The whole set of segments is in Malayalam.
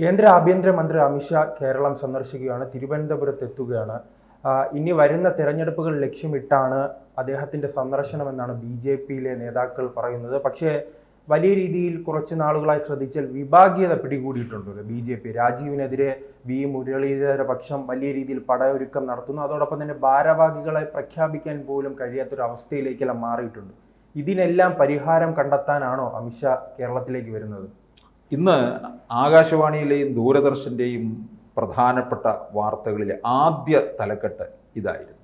കേന്ദ്ര ആഭ്യന്തരമന്ത്രി അമിത്ഷാ കേരളം സന്ദർശിക്കുകയാണ്, തിരുവനന്തപുരത്ത് എത്തുകയാണ്. ഇനി വരുന്ന തെരഞ്ഞെടുപ്പുകൾ ലക്ഷ്യമിട്ടാണ് അദ്ദേഹത്തിൻ്റെ സന്ദർശനമെന്നാണ് BJPയിലെ നേതാക്കൾ പറയുന്നത്. പക്ഷേ വലിയ രീതിയിൽ കുറച്ച് നാളുകളായി ശ്രദ്ധിച്ചാൽ വിഭാഗീയത പിടികൂടിയിട്ടുണ്ട് BJP. രാജീവിനെതിരെ മുരളീധര പക്ഷം വലിയ രീതിയിൽ പടയൊരുക്കം നടത്തുന്നു. അതോടൊപ്പം തന്നെ ഭാരവാഹികളെ പ്രഖ്യാപിക്കാൻ പോലും കഴിയാത്തൊരു അവസ്ഥയിലേക്കെല്ലാം മാറിയിട്ടുണ്ട്. ഇതിനെല്ലാം പരിഹാരം കണ്ടെത്താനാണോ അമിത്ഷാ കേരളത്തിലേക്ക് വരുന്നത്? ഇന്ന് ആകാശവാണിയിലെയും ദൂരദർശൻ്റെയും പ്രധാനപ്പെട്ട വാർത്തകളിലെ ആദ്യ തലക്കെട്ട് ഇതായിരുന്നു.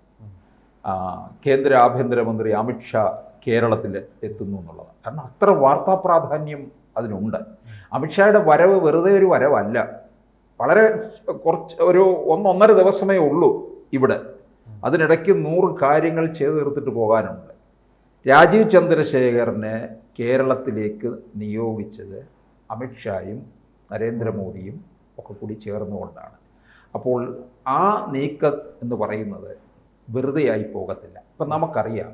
കേന്ദ്ര ആഭ്യന്തരമന്ത്രി അമിത്ഷാ കേരളത്തിൽ എത്തുന്നു എന്നുള്ളത്. കാരണം അത്ര വാർത്താ പ്രാധാന്യം അതിനുണ്ട്. അമിത്ഷായുടെ വരവ് വെറുതെ ഒരു വരവല്ല. വളരെ ഒരു 1-1.5 ദിവസമേ ഉള്ളൂ ഇവിടെ. അതിനിടയ്ക്ക് 100 കാര്യങ്ങൾ ചെയ്തു തീർത്തിട്ട് പോകാനുണ്ട്. രാജീവ് ചന്ദ്രശേഖറിനെ കേരളത്തിലേക്ക് നിയോഗിച്ചത് അമിത്ഷായും നരേന്ദ്രമോദിയും ഒക്കെ കൂടി ചേർന്നുകൊണ്ടാണ്. അപ്പോൾ ആ നീക്കം എന്ന് പറയുന്നത് വെറുതെയായി പോകത്തില്ല. ഇപ്പം നമുക്കറിയാം,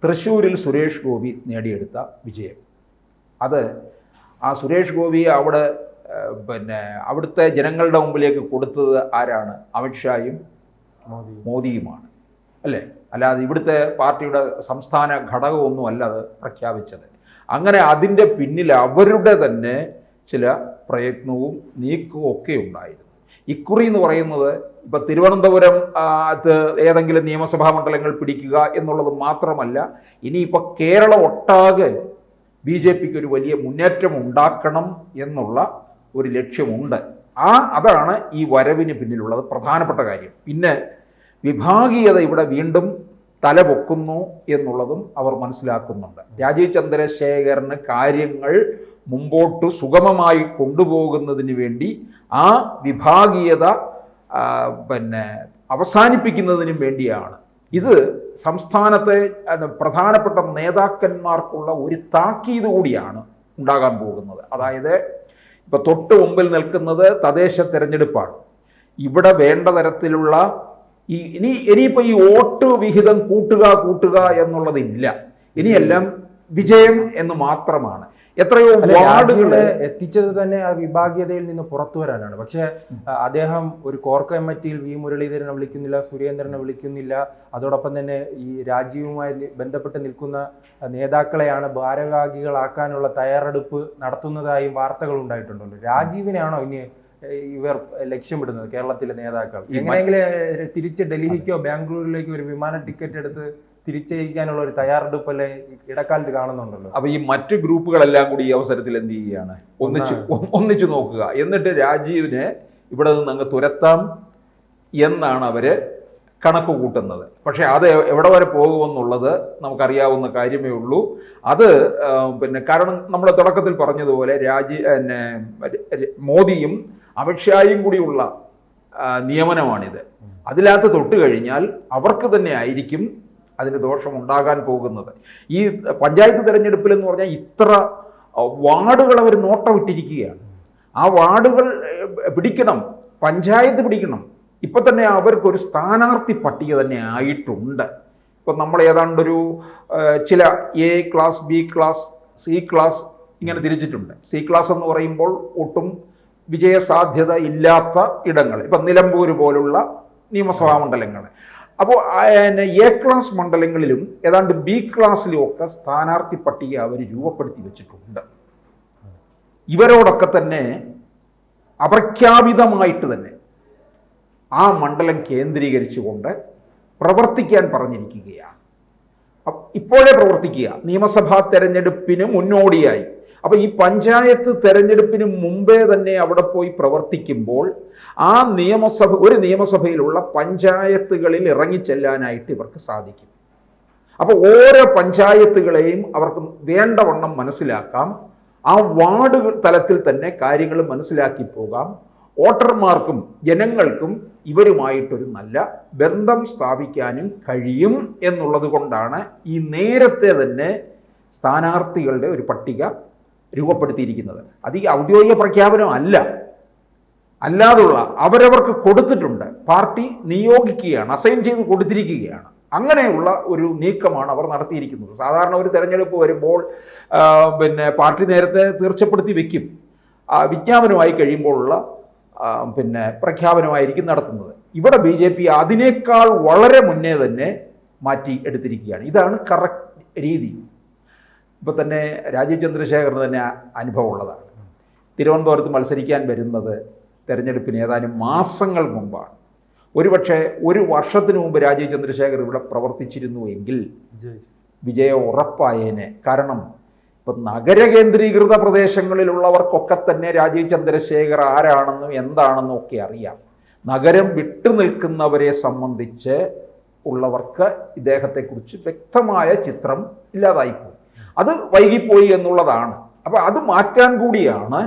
തൃശ്ശൂരിൽ സുരേഷ് ഗോപി നേടിയെടുത്ത വിജയം, അത് ആ സുരേഷ് ഗോപി അവിടെ അവിടുത്തെ ജനങ്ങളുടെ മുമ്പിലേക്ക് കൊടുത്തത് ആരാണ്? അമിത്ഷായും മോദിയുമാണ്, അല്ലേ? അല്ലാതെ ഇവിടുത്തെ പാർട്ടിയുടെ സംസ്ഥാന ഘടകമൊന്നും അല്ല അത് പ്രഖ്യാപിച്ചത്. അങ്ങനെ അതിൻ്റെ പിന്നിൽ അവരുടെ തന്നെ ചില പ്രയത്നവും നീക്കവും ഒക്കെ ഉണ്ടായിരുന്നു. ഇക്കുറി എന്ന് പറയുന്നത് ഇപ്പം തിരുവനന്തപുരം ഏതെങ്കിലും നിയമസഭാ മണ്ഡലങ്ങൾ പിടിക്കുക എന്നുള്ളത് മാത്രമല്ല, ഇനിയിപ്പോൾ കേരളം ഒട്ടാകെ BJPക്ക് ഒരു വലിയ മുന്നേറ്റം ഉണ്ടാക്കണം എന്നുള്ള ഒരു ലക്ഷ്യമുണ്ട്. അതാണ് ഈ വരവിന് പിന്നിലുള്ളത് പ്രധാനപ്പെട്ട കാര്യം. പിന്നെ വിഭാഗീയത ഇവിടെ വീണ്ടും തലപൊക്കുന്നു എന്നുള്ളതും അവർ മനസ്സിലാക്കുന്നുണ്ട്. രാജീവ് ചന്ദ്രശേഖറിന് കാര്യങ്ങൾ മുമ്പോട്ട് സുഗമമായി കൊണ്ടുപോകുന്നതിന് വേണ്ടി ആ വിഭാഗീയത അവസാനിപ്പിക്കുന്നതിനും വേണ്ടിയാണ് ഇത് സംസ്ഥാനത്തെ പ്രധാനപ്പെട്ട നേതാക്കന്മാർക്കുള്ള ഒരു താക്കീത് കൂടിയാണ് ഉണ്ടാകാൻ പോകുന്നത്. അതായത് ഇപ്പം തൊട്ട് മുമ്പിൽ നിൽക്കുന്നത് തദ്ദേശ തെരഞ്ഞെടുപ്പാണ്. ഇവിടെ വേണ്ട തരത്തിലുള്ള ഇനിയിപ്പോൾ ഈ വോട്ട് വിഹിതം കൂട്ടുക എന്നുള്ളതില്ല. ഇനിയെല്ലാം വിജയം എന്ന് മാത്രമാണ്. എത്രയോ വാർഡുകളെ എത്തിച്ചത് തന്നെ ആ വിഭാഗീയതയിൽ നിന്ന് പുറത്തു വരാനാണ്. പക്ഷേ അദ്ദേഹം ഒരു കോർ കമ്മിറ്റിയിൽ മുരളീധരനെ വിളിക്കുന്നില്ല, സുരേന്ദ്രനെ വിളിക്കുന്നില്ല. അതോടൊപ്പം തന്നെ ഈ രാജീവുമായി ബന്ധപ്പെട്ട് നിൽക്കുന്ന നേതാക്കളെയാണ് ഭാരവാഹികളാക്കാനുള്ള തയ്യാറെടുപ്പ് നടത്തുന്നതായും വാർത്തകൾ ഉണ്ടായിട്ടുണ്ടല്ലോ. രാജീവിനെയാണോ ഇനി ഇവർ ലക്ഷ്യമിടുന്നത് കേരളത്തിലെ നേതാക്കൾ? എങ്ങനെയെങ്കിലും തിരിച്ച് ഡൽഹിക്കോ ബാംഗ്ലൂരിലേക്കോ ഒരു വിമാന ടിക്കറ്റ് എടുത്ത് തിരിച്ചയക്കാനുള്ള ഒരു തയ്യാറെടുപ്പല്ലേ ഇടക്കാലത്ത് കാണുന്നുണ്ടല്ലോ. അപ്പൊ ഈ മറ്റു ഗ്രൂപ്പുകളെല്ലാം കൂടി ഈ അവസരത്തിൽ എന്ത് ചെയ്യുകയാണ്? ഒന്നിച്ചു നോക്കുക, എന്നിട്ട് രാജീവിനെ ഇവിടെ നിന്ന് അങ്ങ് തുരത്താം എന്നാണ് അവര് കണക്ക് കൂട്ടുന്നത്. പക്ഷെ അത് എവിടെ വരെ പോകുമെന്നുള്ളത് നമുക്കറിയാവുന്ന കാര്യമേ ഉള്ളൂ. അത് കാരണം നമ്മൾ തുടക്കത്തിൽ പറഞ്ഞതുപോലെ മോദിയും അമിത്ഷായും കൂടിയുള്ള നിയമനമാണിത്. അതിനകത്ത് തൊട്ട് കഴിഞ്ഞാൽ അവർക്ക് തന്നെ ആയിരിക്കും അതിന് ദോഷമുണ്ടാകാൻ പോകുന്നത്. ഈ പഞ്ചായത്ത് തെരഞ്ഞെടുപ്പിൽ എന്ന് പറഞ്ഞാൽ ഇത്ര വാർഡുകൾ അവർ നോട്ടമിട്ടിരിക്കുകയാണ്. ആ വാർഡുകൾ പിടിക്കണം, പഞ്ചായത്ത് പിടിക്കണം. ഇപ്പം തന്നെ അവർക്കൊരു സ്ഥാനാർത്ഥി പട്ടിക തന്നെ ആയിട്ടുണ്ട്. ഇപ്പം നമ്മൾ ഏതാണ്ടൊരു ചില A class, B class, C class ഇങ്ങനെ തിരിച്ചിട്ടുണ്ട്. C ക്ലാസ് എന്ന് പറയുമ്പോൾ ഒട്ടും വിജയസാധ്യത ഇല്ലാത്ത ഇടങ്ങൾ, ഇപ്പം നിലമ്പൂർ പോലുള്ള നിയമസഭാ മണ്ഡലങ്ങൾ. അപ്പോൾ A ക്ലാസ് മണ്ഡലങ്ങളിലും ഏതാണ്ട് B ക്ലാസ്സിലും ഒക്കെ സ്ഥാനാർത്ഥി പട്ടിക അവർ രൂപപ്പെടുത്തി വെച്ചിട്ടുണ്ട്. ഇവരോടൊക്കെ തന്നെ അപ്രഖ്യാപിതമായിട്ട് തന്നെ ആ മണ്ഡലം കേന്ദ്രീകരിച്ചുകൊണ്ട് പ്രവർത്തിക്കാൻ പറഞ്ഞിരിക്കുകയാണ്. ഇപ്പോഴേ പ്രവർത്തിക്കുക, നിയമസഭാ തെരഞ്ഞെടുപ്പിന് മുന്നോടിയായി. അപ്പോൾ ഈ പഞ്ചായത്ത് തെരഞ്ഞെടുപ്പിന് മുമ്പേ തന്നെ അവിടെ പോയി പ്രവർത്തിക്കുമ്പോൾ ആ ഒരു നിയമസഭയിലുള്ള പഞ്ചായത്തുകളിൽ ഇറങ്ങിച്ചെല്ലാനായിട്ട് ഇവർക്ക് സാധിക്കും. അപ്പോൾ ഓരോ പഞ്ചായത്തുകളെയും അവർക്ക് വേണ്ടവണ്ണം മനസ്സിലാക്കാം. ആ വാർഡ് തലത്തിൽ തന്നെ കാര്യങ്ങൾ മനസ്സിലാക്കി പോകാം. വോട്ടർമാർക്കും ജനങ്ങൾക്കും ഇവരുമായിട്ടൊരു നല്ല ബന്ധം സ്ഥാപിക്കാനും കഴിയും എന്നുള്ളത് കൊണ്ടാണ് ഈ നേരത്തെ തന്നെ സ്ഥാനാർത്ഥികളുടെ ഒരു പട്ടിക രൂപപ്പെടുത്തിയിരിക്കുന്നത്. അത് ഈ ഔദ്യോഗിക പ്രഖ്യാപനം അല്ലാതുള്ള അവരവർക്ക് കൊടുത്തിട്ടുണ്ട്. പാർട്ടി നിയോഗിക്കുകയാണ്, അസൈൻ ചെയ്ത് കൊടുത്തിരിക്കുകയാണ്. അങ്ങനെയുള്ള ഒരു നീക്കമാണ് അവർ നടത്തിയിരിക്കുന്നത്. സാധാരണ ഒരു തെരഞ്ഞെടുപ്പ് വരുമ്പോൾ പാർട്ടി നേരത്തെ തീർച്ചപ്പെടുത്തി വെക്കും. വിജ്ഞാപനമായി കഴിയുമ്പോഴുള്ള പിന്നെ പ്രഖ്യാപനമായിരിക്കും നടത്തുന്നത്. ഇവിടെ BJP അതിനേക്കാൾ വളരെ മുന്നേ തന്നെ മാറ്റി എടുത്തിരിക്കുകയാണ്. ഇതാണ് കറക്റ്റ് രീതി. ഇപ്പോൾ തന്നെ രാജീവ് ചന്ദ്രശേഖറിന് തന്നെ അനുഭവമുള്ളതാണ്. തിരുവനന്തപുരത്ത് മത്സരിക്കാൻ വരുന്നത് തെരഞ്ഞെടുപ്പിന് ഏതാനും മാസങ്ങൾ മുമ്പാണ്. ഒരുപക്ഷെ ഒരു വർഷത്തിന് മുമ്പ് രാജീവ് ചന്ദ്രശേഖർ ഇവിടെ പ്രവർത്തിച്ചിരുന്നുവെങ്കിൽ വിജയം ഉറപ്പായേനെ. കാരണം ഇപ്പം നഗരകേന്ദ്രീകൃത പ്രദേശങ്ങളിലുള്ളവർക്കൊക്കെ തന്നെ രാജീവ് ചന്ദ്രശേഖർ ആരാണെന്നും എന്താണെന്നും ഒക്കെ അറിയാം. നഗരം വിട്ടുനിൽക്കുന്നവരെ സംബന്ധിച്ച് ഉള്ളവർക്ക് ഇദ്ദേഹത്തെക്കുറിച്ച് വ്യക്തമായ ചിത്രം ഇല്ലാതായിപ്പോയി. അത് വൈകിപ്പോയി എന്നുള്ളതാണ്. അപ്പോൾ അത് മാറ്റാൻ കൂടിയാണ്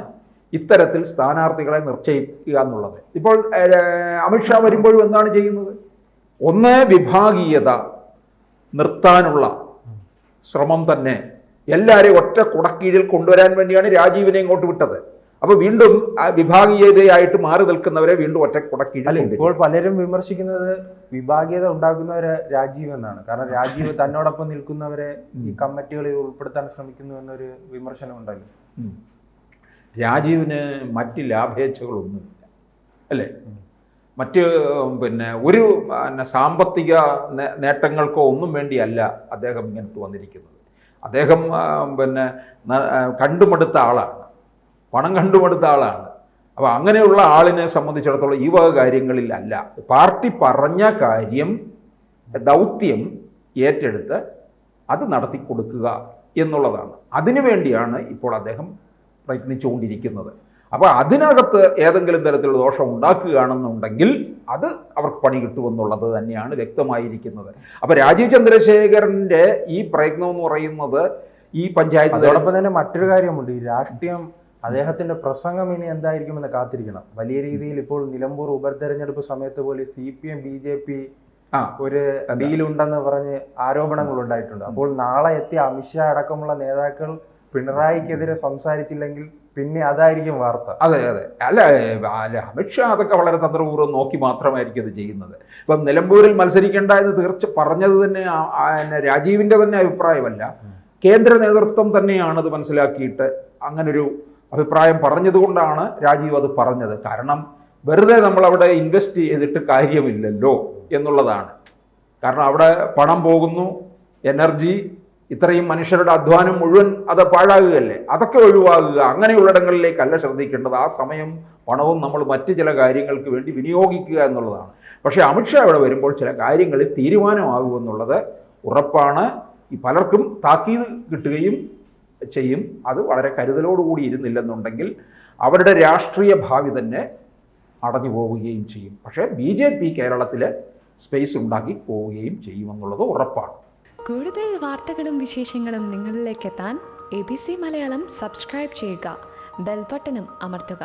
ഇത്തരത്തിൽ സ്ഥാനാർത്ഥികളെ നിശ്ചയിക്കുക എന്നുള്ളത്. ഇപ്പോൾ അമിത്ഷാ വരുമ്പോഴും എന്താണ് ചെയ്യുന്നത്? ഒന്ന്, വിഭാഗീയത നിർത്താനുള്ള ശ്രമം തന്നെ. എല്ലാവരെയും ഒറ്റ കുടക്കീഴിൽ കൊണ്ടുവരാൻ വേണ്ടിയാണ് രാജീവിനെ ഇങ്ങോട്ട് വിട്ടത്. അപ്പോൾ വീണ്ടും വിഭാഗീയതയായിട്ട് മാറി നിൽക്കുന്നവരെ വീണ്ടും ഒറ്റ കുടക്കീഴിൽ. ഇപ്പോൾ പലരും വിമർശിക്കുന്നത് വിഭാഗീയത ഉണ്ടാക്കുന്നവരെ രാജീവ് എന്നാണ്. കാരണം രാജീവ് തന്നോടൊപ്പം നിൽക്കുന്നവരെ ഈ കമ്മിറ്റികളിൽ ഉൾപ്പെടുത്താൻ ശ്രമിക്കുന്നു എന്നൊരു വിമർശനം ഉണ്ടല്ലോ. രാജീവിന് മറ്റ് ലാഭേച്ഛകളൊന്നുമില്ല, അല്ലേ? മറ്റ് പിന്നെ ഒരു സാമ്പത്തിക നേട്ടങ്ങൾക്കോ ഒന്നും വേണ്ടിയല്ല അദ്ദേഹം ഇങ്ങോട്ട് വന്നിരിക്കുന്നത്. അദ്ദേഹം പിന്നെ കണ്ടുമടുത്ത ആളാണ്, പണം കണ്ടുമടുത്ത ആളാണ്. അപ്പോൾ അങ്ങനെയുള്ള ആളിനെ സംബന്ധിച്ചിടത്തോളം ഈ വക കാര്യങ്ങളിലല്ല. പാർട്ടി പറഞ്ഞ കാര്യം, ദൗത്യം ഏറ്റെടുത്ത് അത് നടത്തി കൊടുക്കുക എന്നുള്ളതാണ്. അതിനു വേണ്ടിയാണ് ഇപ്പോൾ അദ്ദേഹം പ്രയത്നിച്ചുകൊണ്ടിരിക്കുന്നത്. അപ്പോൾ അതിനകത്ത് ഏതെങ്കിലും തരത്തിലുള്ള ദോഷം ഉണ്ടാക്കുകയാണെന്നുണ്ടെങ്കിൽ അത് അവർക്ക് പണി കിട്ടുമെന്നുള്ളത് തന്നെയാണ് വ്യക്തമായിരിക്കുന്നത്. അപ്പോൾ രാജീവ് ചന്ദ്രശേഖരൻ്റെ ഈ പ്രയത്നം എന്ന് പറയുന്നത് ഈ പഞ്ചായത്ത്. അതോടൊപ്പം തന്നെ മറ്റൊരു കാര്യമുണ്ട്. ഈ രാഷ്ട്രീയം, അദ്ദേഹത്തിന്റെ പ്രസംഗം ഇനി എന്തായിരിക്കുമെന്ന് കാത്തിരിക്കണം. വലിയ രീതിയിൽ ഇപ്പോൾ നിലമ്പൂർ ഉപതെരഞ്ഞെടുപ്പ് സമയത്ത് പോലെ CPM BJP ഒരു ഡീലുണ്ടെന്ന് പറഞ്ഞ് ആരോപണങ്ങൾ ഉണ്ടായിട്ടുണ്ട്. അപ്പോൾ നാളെ എത്തിയ അമിത്ഷാ അടക്കമുള്ള നേതാക്കൾ പിണറായിക്കെതിരെ സംസാരിച്ചില്ലെങ്കിൽ പിന്നെ അതായിരിക്കും വാർത്ത. അതെ അതെ, അല്ല അമിത്ഷാ അതൊക്കെ വളരെ തന്ത്രപൂർവ്വം നോക്കി മാത്രമായിരിക്കും അത് ചെയ്യുന്നത്. ഇപ്പം നിലമ്പൂരിൽ മത്സരിക്കേണ്ട എന്ന് പറഞ്ഞത് തന്നെ രാജീവിൻ്റെ തന്നെ അഭിപ്രായമല്ല, കേന്ദ്ര നേതൃത്വം തന്നെയാണത് മനസ്സിലാക്കിയിട്ട് അങ്ങനൊരു അഭിപ്രായം പറഞ്ഞതുകൊണ്ടാണ് രാജീവ് അത് പറഞ്ഞത്. കാരണം വെറുതെ നമ്മളവിടെ ഇൻവെസ്റ്റ് ചെയ്തിട്ട് കാര്യമില്ലല്ലോ എന്നുള്ളതാണ്. കാരണം അവിടെ പണം പോകുന്നു, എനർജി, ഇത്രയും മനുഷ്യരുടെ അധ്വാനം മുഴുവൻ അത് പാഴാകുകയല്ലേ. അതൊക്കെ ഒഴിവാകുക. അങ്ങനെയുള്ളിടങ്ങളിലേക്കല്ല ശ്രദ്ധിക്കേണ്ടത്. ആ സമയം പണവും നമ്മൾ മറ്റ് ചില കാര്യങ്ങൾക്ക് വേണ്ടി വിനിയോഗിക്കുക എന്നുള്ളതാണ്. പക്ഷേ അമിത്ഷാ ഇവിടെ വരുമ്പോൾ ചില കാര്യങ്ങളിൽ തീരുമാനമാകുമെന്നുള്ളത് ഉറപ്പാണ്. ഈ പലർക്കും താക്കീത് കിട്ടുകയും ചെയ്യും. അത് വളരെ കരുതലോടുകൂടി ഇരുന്നില്ലെന്നുണ്ടെങ്കിൽ അവരുടെ രാഷ്ട്രീയ ഭാവി തന്നെ അടഞ്ഞു പോവുകയും ചെയ്യും. പക്ഷേ BJP കേരളത്തിൽ സ്പേസ് ഉണ്ടാക്കി പോവുകയും ചെയ്യുമെന്നുള്ളത് ഉറപ്പാണ്. കൂടുതൽ വാർത്തകളും വിശേഷങ്ങളും നിങ്ങളിലേക്ക് എത്താൻ ABC മലയാളം സബ്സ്ക്രൈബ് ചെയ്യുക, ബെൽ ബട്ടണും അമർത്തുക.